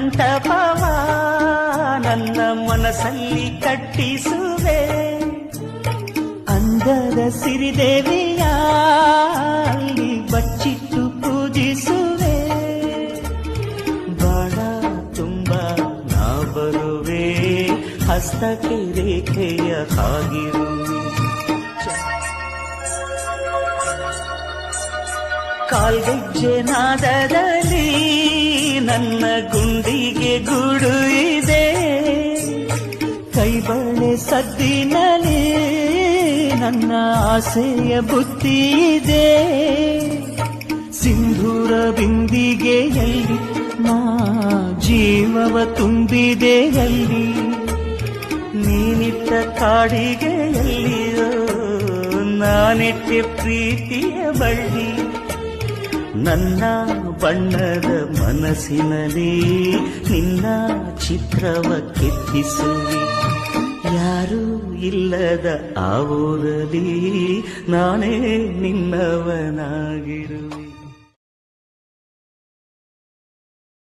ಮಂಟಪವ ನನ್ನ ಮನಸ್ಸಲ್ಲಿ ಕಟ್ಟಿಸುವೆ. ಅಂದದ ಸಿರಿದೇವಿಯ ಅಲ್ಲಿ ಬಚ್ಚಿಟ್ಟು ಪೂಜಿಸುವೆ. ಬಾಳ ತುಂಬ ನಾ ಬರುವೆ, ಹಸ್ತಕ್ಕೆ ರೇಖೆಯ ಹಾಗಿರುವೆ. ಕಾಲ್ಗೆಜ್ಜೆ ನಾದದಲ್ಲಿ ನನ್ನ ಗುಂಡಿಗೆ ಗೂಡು ಇದೆ. ಕೈಬಳೆ ಸದ್ದಿನಲ್ಲಿ ನನ್ನ ಆಸೆಯ ಬುತ್ತಿ ಇದೆ. ಸಿಂಧೂರ ಬಿಂದಿಗೆಯಲ್ಲಿ ನಾ ಜೀವವ ತುಂಬಿದೆಯಲ್ಲಿ. ನೀನಿಟ್ಟ ಕಾಡಿಗೆಯಲ್ಲಿಯೋ ನಾನಿಟ್ಟೆ ಪ್ರೀತಿಯ ಬಳ್ಳಿ. ನನ್ನ ಬಣ್ಣದ ಮನಸ್ಸಿನಲ್ಲಿ ನಿನ್ನ ಚಿತ್ರವ ಕೆತ್ತಿಸುವಿ. ಯಾರೂ ಇಲ್ಲದ ಆ ಊರಲ್ಲಿ ನಾನೇ ನಿನ್ನವನಾಗಿರುವೆ.